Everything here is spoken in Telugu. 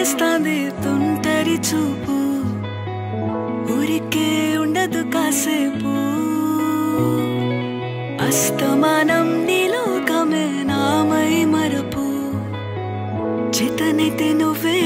చేస్తాంది తుంటరి చూపు ఊరికే ఉండదు కాసేపు అస్తమానం నీలోకమే నామై మరపు చేతనైతే నువ్వే